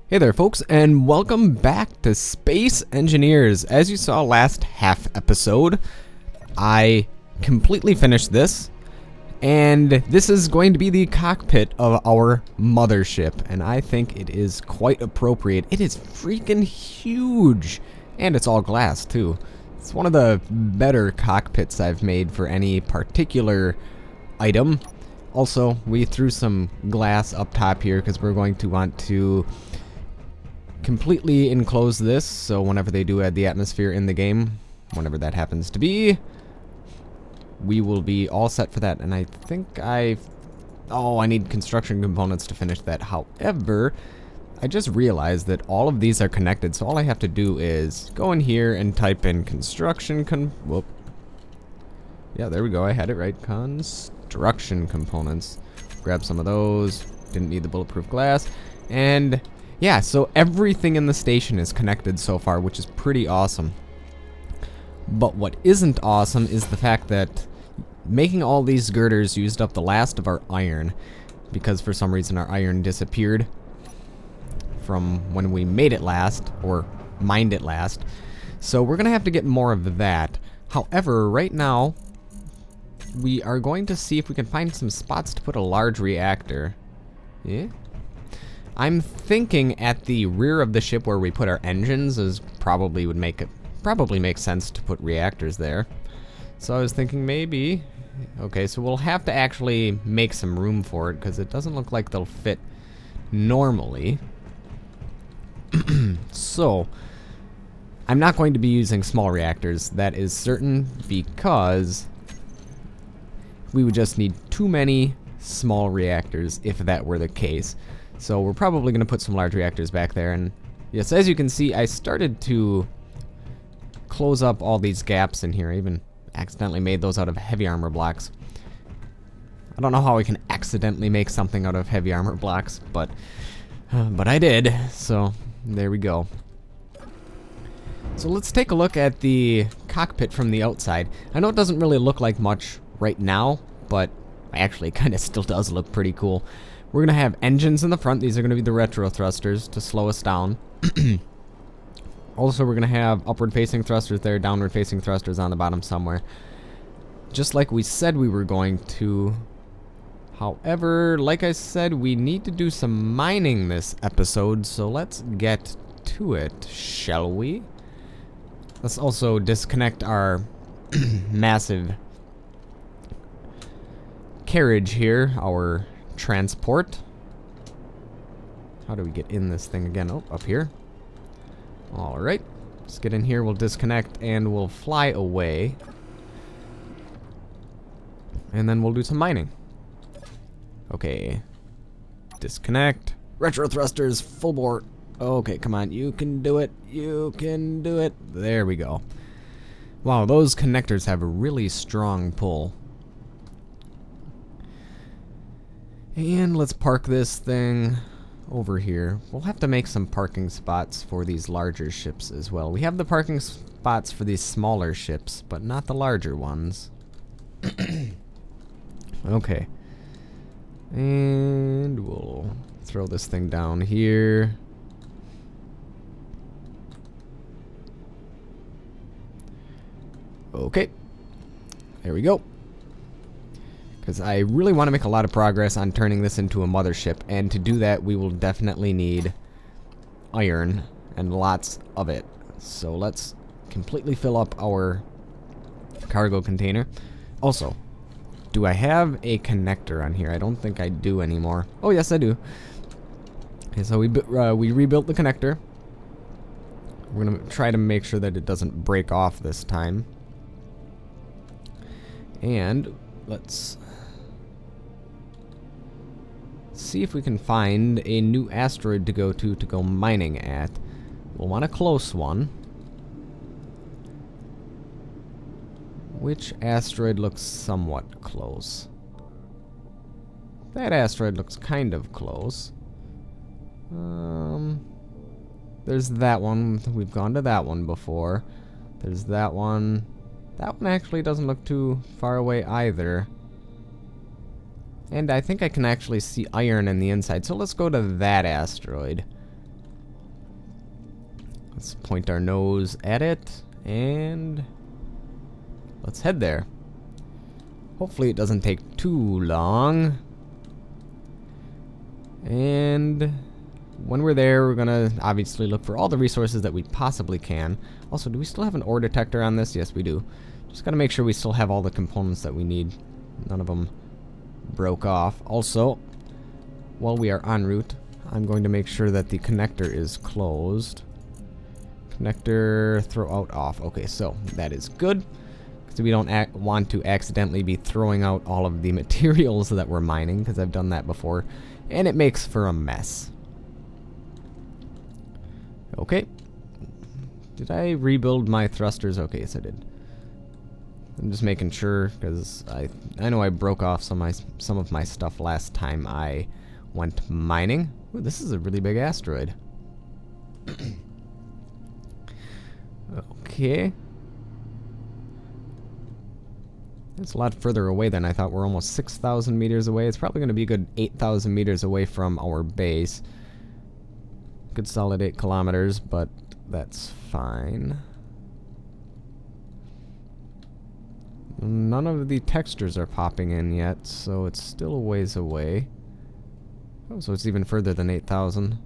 Hey there folks, and welcome back to Space Engineers. As you saw last half episode, I completely finished this, and this is going to be the cockpit of our mothership, and I think it is quite appropriate. It is freaking huge, and it's all glass too. It's one of the better cockpits I've made for any particular item. Also, we threw some glass up top here because we're going to want to completely enclose this, so whenever they do add the atmosphere in the game, whenever that happens to be, we will be all set for that. And I think I need construction components to finish that. However, I just realized that all of these are connected, so all I have to do is go in here and type in yeah, there we go, I had it right. Construction components. Grab some of those. Didn't need the bulletproof glass. And yeah, so everything in the station is connected so far, which is pretty awesome. But what isn't awesome is the fact that making all these girders used up the last of our iron, because for some reason our iron disappeared from when we made it last, or mined it last. So we're gonna have to get more of that. However, right now, we are going to see if we can find some spots to put a large reactor. Yeah? I'm thinking at the rear of the ship where we put our engines is probably make sense to put reactors there. So I was thinking maybe, okay, so we'll have to actually make some room for it because it doesn't look like they'll fit normally. So I'm not going to be using small reactors, that is certain, because we would just need too many small reactors if that were the case. So we're probably going to put some large reactors back there. And yes, as you can see, I started to close up all these gaps in here. I even accidentally made those out of heavy armor blocks. I don't know how I can accidentally make something out of heavy armor blocks, but I did. So there we go. So let's take a look at the cockpit from the outside. I know it doesn't really look like much right now, but actually it kind of still does look pretty cool. We're going to have engines in the front. These are going to be the retro thrusters to slow us down. Also, we're going to have upward-facing thrusters there, downward-facing thrusters on the bottom somewhere. Just like we said we were going to. However, like I said, we need to do some mining this episode, so let's get to it, shall we? Let's also disconnect our massive carriage here, our transport. How do we get in this thing again? Oh, up here. Alright. Let's get in here, we'll disconnect, and we'll fly away. And then we'll do some mining. Okay. Disconnect. Retro thrusters, full bore. Okay, come on, you can do it. You can do it. There we go. Wow, those connectors have a really strong pull. And let's park this thing over here. We'll have to make some parking spots for these larger ships as well. We have the parking spots for these smaller ships, but not the larger ones. Okay. And we'll throw this thing down here. Okay. There we go. Because I really want to make a lot of progress on turning this into a mothership, and to do that we will definitely need iron, and lots of it. So let's completely fill up our cargo container. Also, do I have a connector on here? I don't think I do anymore. Oh yes, I do. Okay, so we rebuilt the connector. We're going to try to make sure that it doesn't break off this time. And let's see if we can find a new asteroid to go mining at. We'll want a close one. Which asteroid looks somewhat close? That asteroid looks kind of close. There's that one. We've gone to that one before. There's that one. That one actually doesn't look too far away either. And I think I can actually see iron in the inside, so let's go to that asteroid. Let's point our nose at it, and let's head there. Hopefully it doesn't take too long. And when we're there, we're gonna obviously look for all the resources that we possibly can. Also, do we still have an ore detector on this? Yes, we do. Just gotta make sure we still have all the components that we need. None of them broke off. Also, while we are en route, I'm going to make sure that the connector is closed. Connector, throw out off. Okay, so that is good. Because we don't want to accidentally be throwing out all of the materials that we're mining, because I've done that before, and it makes for a mess. Okay. Did I rebuild my thrusters? Okay, yes I did. I'm just making sure, because I know I broke off some of my stuff last time I went mining. Ooh, this is a really big asteroid. Okay. It's a lot further away than I thought. We're almost 6,000 meters away. It's probably going to be a good 8,000 meters away from our base. Good solid 8 kilometers, but that's fine. None of the textures are popping in yet, so it's still a ways away. Oh, so it's even further than 8,000.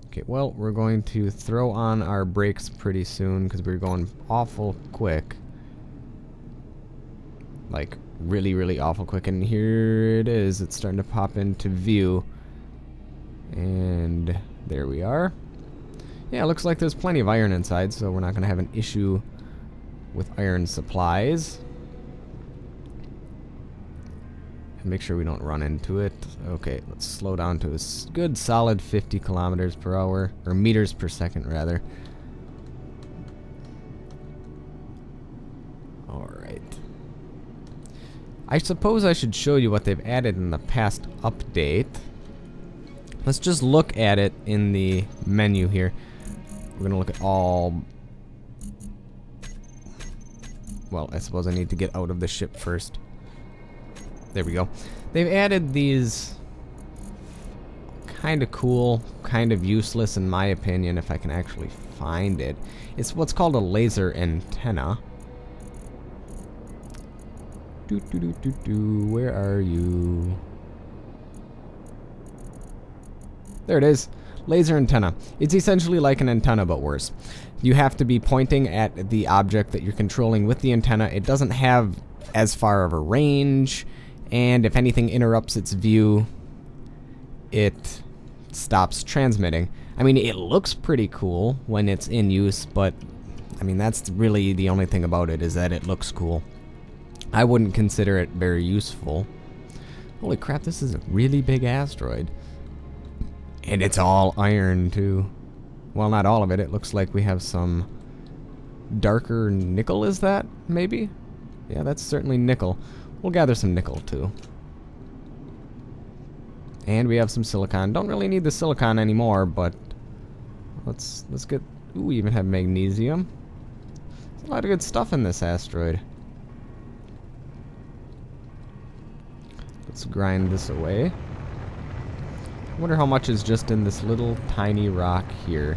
Okay, well, we're going to throw on our brakes pretty soon because we're going awful quick. Like, really, really awful quick. And here it is. It's starting to pop into view. And there we are. Yeah, it looks like there's plenty of iron inside, so we're not going to have an issue with iron supplies. And make sure we don't run into it. Okay, let's slow down to a good solid 50 kilometers per hour, or meters per second rather. Alright. I suppose I should show you what they've added in the past update. Let's just look at it in the menu here. We're going to look at all... Well, I suppose I need to get out of the ship first. There we go. They've added these kind of cool, kind of useless in my opinion, if I can actually find it. It's what's called a laser antenna. Where are you? There it is. Laser antenna. It's essentially like an antenna, but worse. You have to be pointing at the object that you're controlling with the antenna. It doesn't have as far of a range, and if anything interrupts its view, it stops transmitting. I mean, it looks pretty cool when it's in use, but I mean, that's really the only thing about it, is that it looks cool. I wouldn't consider it very useful. Holy crap, this is a really big asteroid. And it's all iron, too. Well, not all of it. It looks like we have some darker nickel, is that? Maybe? Yeah, that's certainly nickel. We'll gather some nickel, too. And we have some silicon. Don't really need the silicon anymore, but let's get... Ooh, we even have magnesium. There's a lot of good stuff in this asteroid. Let's grind this away. I wonder how much is just in this little tiny rock here.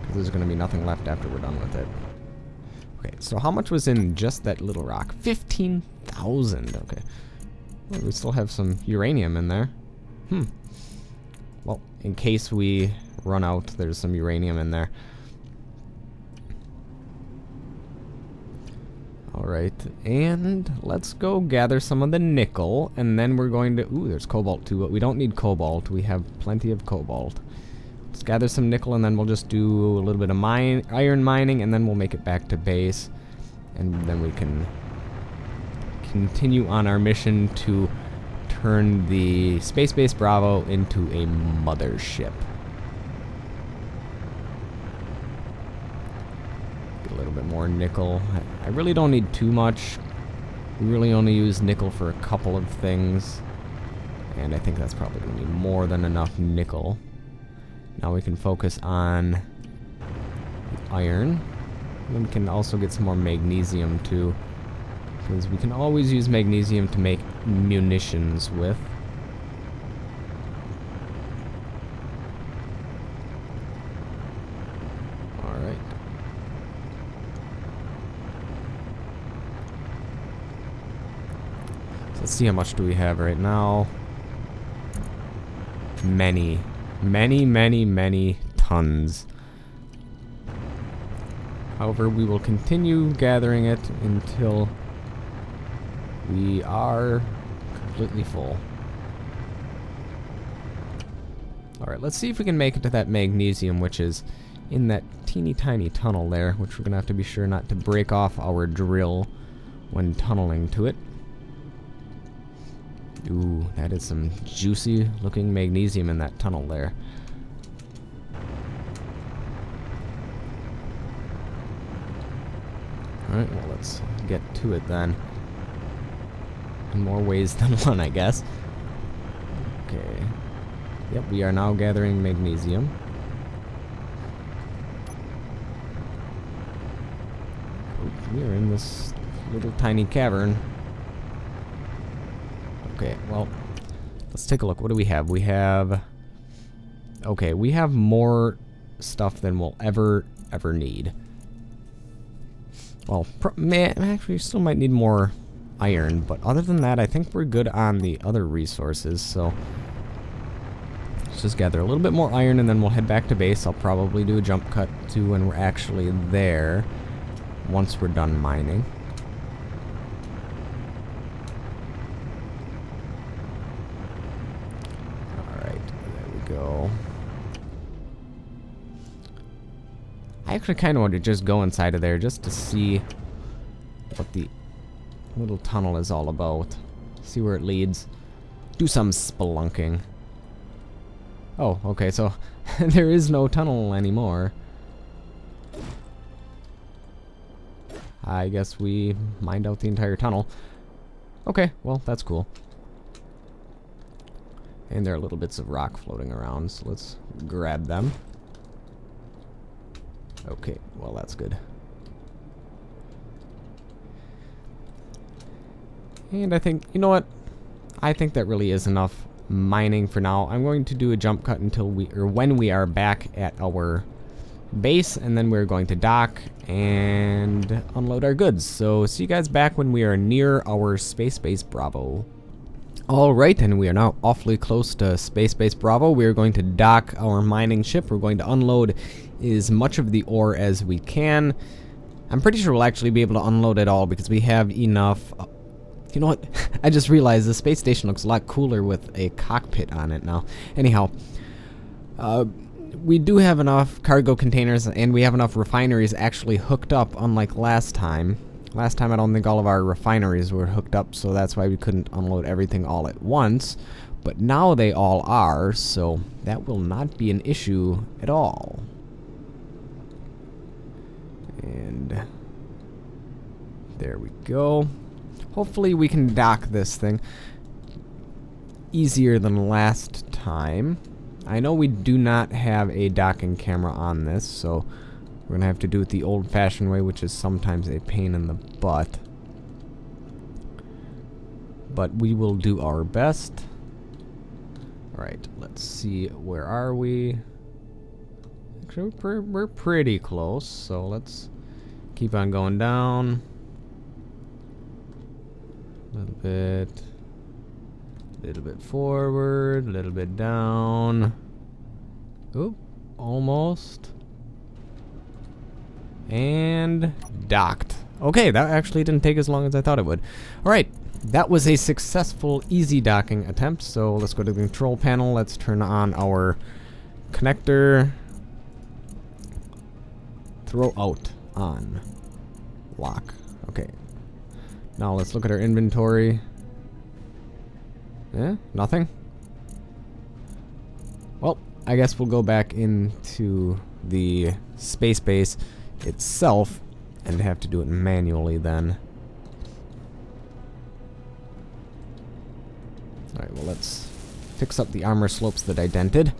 Because there's going to be nothing left after we're done with it. Okay, so how much was in just that little rock? 15,000. Okay. Well, we still have some uranium in there. Well, in case we run out, there's some uranium in there. Alright, and let's go gather some of the nickel, and then we're going to... Ooh, there's cobalt too, but we don't need cobalt. We have plenty of cobalt. Let's gather some nickel, and then we'll just do a little bit of iron mining, and then we'll make it back to base. And then we can continue on our mission to turn the Space Base Bravo into a mothership. Get a little bit more nickel. I really don't need too much. We really only use nickel for a couple of things. And I think that's probably going to be more than enough nickel. Now we can focus on the iron. And then we can also get some more magnesium too. Because we can always use magnesium to make munitions with. see how much do we have right now. Many tons. However, we will continue gathering it until we are completely full. Alright, let's see if we can make it to that magnesium, which is in that teeny tiny tunnel there, which we're going to have to be sure not to break off our drill when tunneling to it. Ooh, that is some juicy looking magnesium in that tunnel there. Alright, well, let's get to it then. In more ways than one, I guess. Okay. Yep, we are now gathering magnesium. We are in this little tiny cavern. Okay, well, let's take a look. What do we have? We have... Okay, we have more stuff than we'll ever need. Well, actually, we still might need more iron, but other than that, I think we're good on the other resources, so... Let's just gather a little bit more iron, and then we'll head back to base. I'll probably do a jump cut to when we're actually there, once we're done mining. Alright, there we go. I actually kind of want to just go inside of there just to see what the little tunnel is all about. See where it leads. Do some spelunking. Oh, okay, so there is no tunnel anymore. I guess we mined out the entire tunnel. Okay, well, that's cool. And there are little bits of rock floating around, so let's grab them. Okay, well, that's good. And I think, you know what? I think that really is enough mining for now. I'm going to do a jump cut until when we are back at our base, and then we're going to dock and unload our goods. So see you guys back when we are near our Space Base Bravo. Alright, and we are now awfully close to Space Base Bravo. We are going to dock our mining ship. We're going to unload as much of the ore as we can. I'm pretty sure we'll actually be able to unload it all because we have enough... You know what? I just realized the space station looks a lot cooler with a cockpit on it now. Anyhow, we do have enough cargo containers, and we have enough refineries actually hooked up, unlike last time. Last time I don't think all of our refineries were hooked up, so that's why we couldn't unload everything all at once. But now they all are, so that will not be an issue at all. And there we go. Hopefully we can dock this thing easier than last time. I know we do not have a docking camera on this, so we're going to have to do it the old-fashioned way, which is sometimes a pain in the butt. But we will do our best. Alright, let's see. Where are we? Actually, we're pretty close, so let's keep on going down. A little bit forward, a little bit down. Oop, almost. And docked. Okay, that actually didn't take as long as I thought it would. Alright, that was a successful easy docking attempt, so let's go to the control panel. Let's turn on our connector. Throw out, on, lock. Okay. Now let's look at our inventory. Nothing? Well, I guess we'll go back into the space base itself and have to do it manually then. Alright, well, let's fix up the armor slopes that I dented.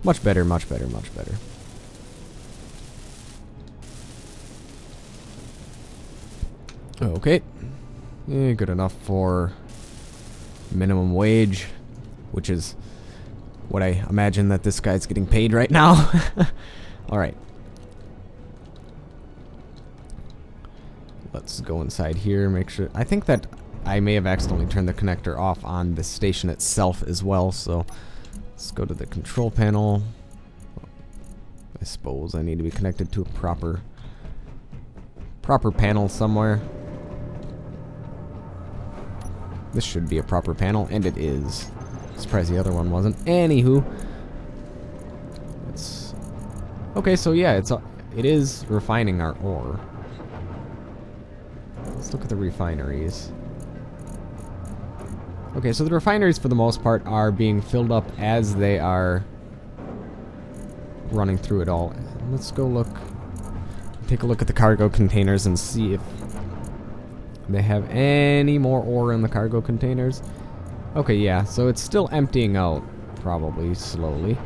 Much better, much better, much better. Okay. Good enough for minimum wage, which is what I imagine that this guy's getting paid right now. Alright. Let's go inside here, make sure. I think that I may have accidentally turned the connector off on the station itself as well, so let's go to the control panel. I suppose I need to be connected to a proper panel somewhere. This should be a proper panel, and it is. Surprised the other one wasn't. Anywho, okay, so yeah, it is refining our ore. Let's look at the refineries. Okay, so the refineries for the most part are being filled up as they are running through it all. Let's go take a look at the cargo containers and see if they have any more ore in the cargo containers. Okay, yeah, so it's still emptying out, probably slowly.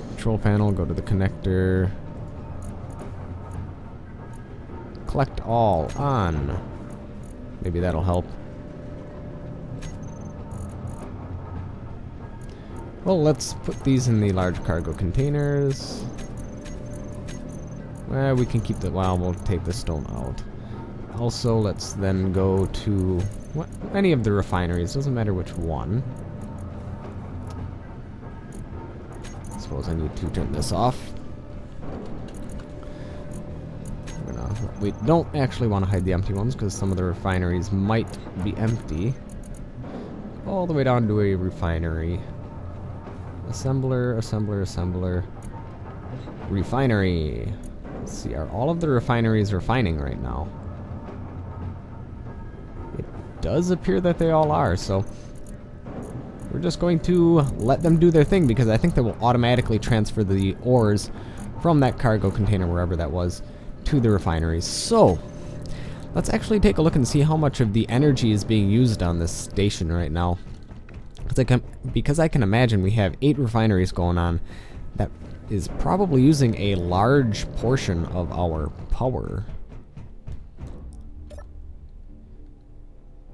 Control panel, go to the connector. Collect all on. Maybe that'll help. Well, let's put these in the large cargo containers. Well, we can keep the... Well, we'll take the stone out. Also, let's then go to any of the refineries. Doesn't matter which one. I suppose I need to turn this off. We don't actually want to hide the empty ones because some of the refineries might be empty. All the way down to a refinery. Assembler, assembler, assembler. Refinery. Let's see, are all of the refineries refining right now? It does appear that they all are, so we're just going to let them do their thing because I think they will automatically transfer the ores from that cargo container, wherever that was, to the refineries. So, let's actually take a look and see how much of the energy is being used on this station right now. Because I can imagine we have 8 refineries going on. That is probably using a large portion of our power.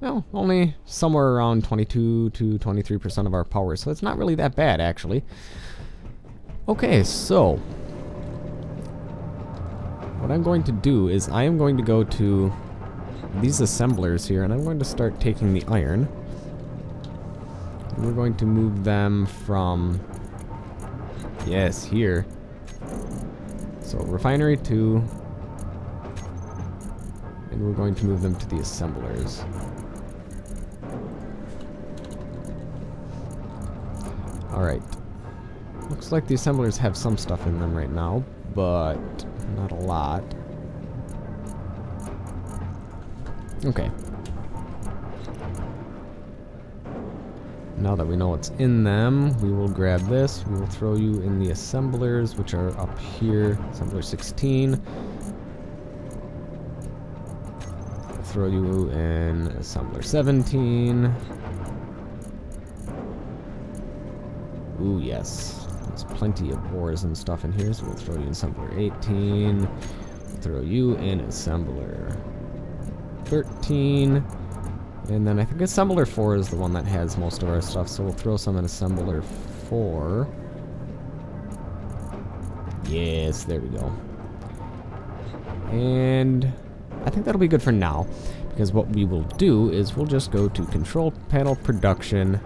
Well, only somewhere around 22 to 23% of our power, so it's not really that bad, actually. Okay, so what I'm going to do is I am going to go to these assemblers here, and I'm going to start taking the iron. We're going to move them from, yes, here. So refinery 2, and we're going to move them to the assemblers. Alright. Looks like the assemblers have some stuff in them right now, but not a lot. Okay. Now that we know what's in them, we will grab this. We will throw you in the assemblers, which are up here. Assembler 16. We'll throw you in assembler 17. Ooh, yes. There's plenty of ores and stuff in here, so we'll throw you in assembler 18. We'll throw you in assembler 13. And then I think assembler 4 is the one that has most of our stuff, so we'll throw some in assembler 4. Yes, there we go. And I think that'll be good for now, because what we will do is we'll just go to control panel production.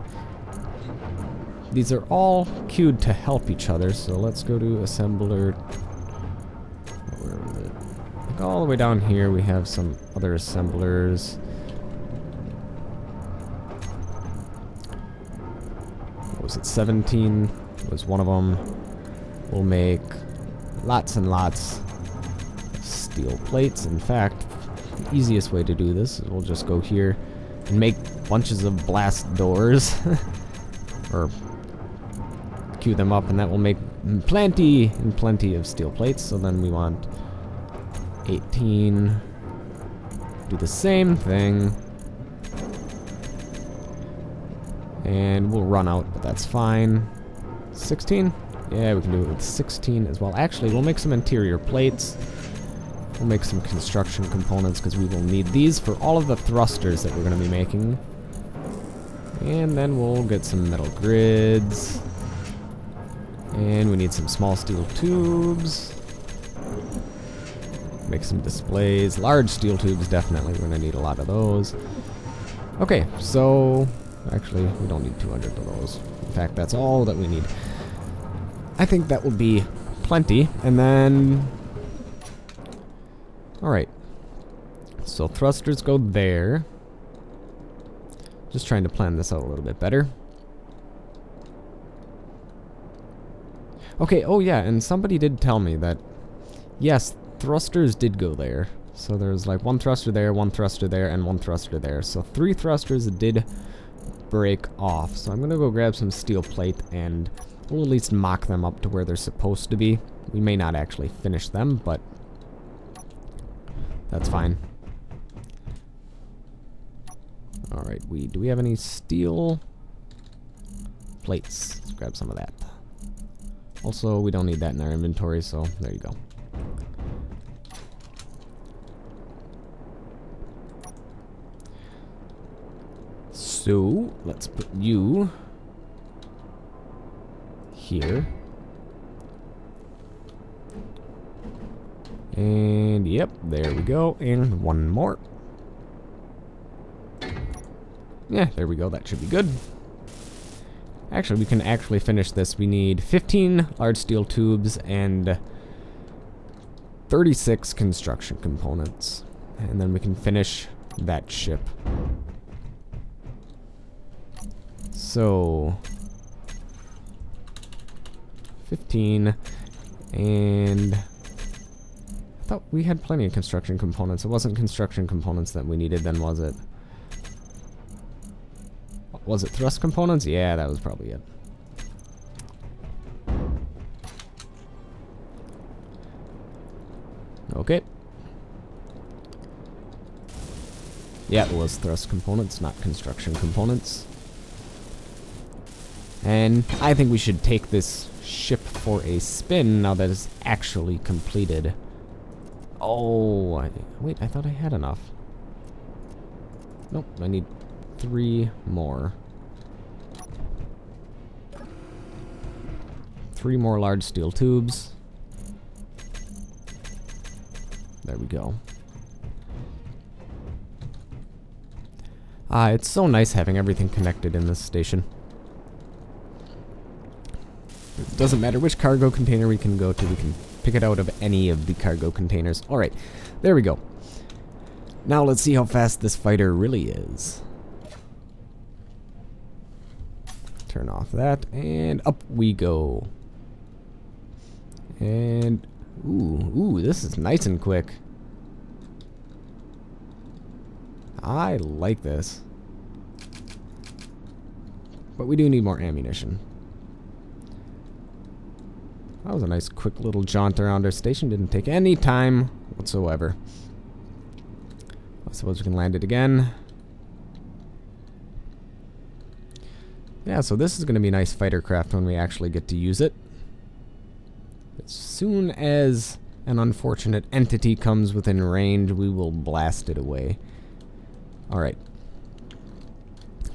These are all queued to help each other, so let's go to assembler. Where is it? I think all the way down here we have some other assemblers. Was it 17 was one of them. We'll make lots and lots of steel plates. In fact, the easiest way to do this is we'll just go here and make bunches of blast doors or queue them up, and that will make plenty and plenty of steel plates. So then we want 18. Do the same thing. And we'll run out, but that's fine. 16? Yeah, we can do it with 16 as well. Actually, we'll make some interior plates. We'll make some construction components because we will need these for all of the thrusters that we're going to be making. And then we'll get some metal grids. And we need some small steel tubes. Make some displays. Large steel tubes, definitely. We're gonna need a lot of those. Okay, so actually we don't need 200 of those. In fact, that's all that we need. I think that will be plenty. And then, all right. So thrusters go there. Just trying to plan this out a little bit better. Okay, oh yeah, and somebody did tell me that, yes, thrusters did go there. So there's like one thruster there, one thruster there, and one thruster there. So 3 thrusters did break off. So I'm going to go grab some steel plate and we'll at least mock them up to where they're supposed to be. We may not actually finish them, but that's fine. Alright, do we have any steel plates? Let's grab some of that. Also, we don't need that in our inventory, so there you go. So, let's put you here. And, yep, there we go. And one more. Yeah, there we go. That should be good. Actually, we can actually finish this. We need 15 large steel tubes and 36 construction components. And then we can finish that ship. So 15, and I thought we had plenty of construction components. It wasn't construction components that we needed then, was it? Was it thrust components? Yeah, that was probably it. Okay. Yeah, it was thrust components, not construction components. And I think we should take this ship for a spin now that it's actually completed. Oh, wait, I thought I had enough. Nope, I need 3 more. 3 more large steel tubes. There we go. It's so nice having everything connected in this station. It doesn't matter which cargo container we can go to, we can pick it out of any of the cargo containers. Alright, there we go. Now let's see how fast this fighter really is. Turn off that, and up we go. And, ooh, this is nice and quick. I like this. But we do need more ammunition. That was a nice quick little jaunt around our station. Didn't take any time whatsoever. I suppose we can land it again. Yeah, so this is going to be a nice fighter craft when we actually get to use it. As soon as an unfortunate entity comes within range, we will blast it away. Alright.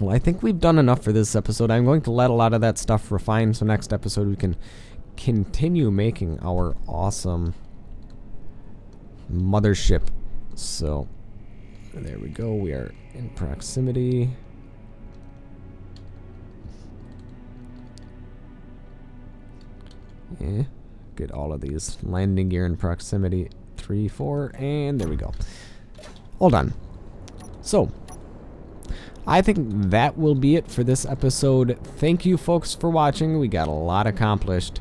Well, I think we've done enough for this episode. I'm going to let a lot of that stuff refine, so next episode we can continue making our awesome mothership. So, there we go. We are in proximity. Yeah, get all of these landing gear in proximity. 3, 4, and there we go. All done. So, I think that will be it for this episode. Thank you folks for watching. We got a lot accomplished.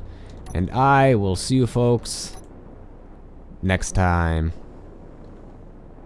And I will see you folks next time.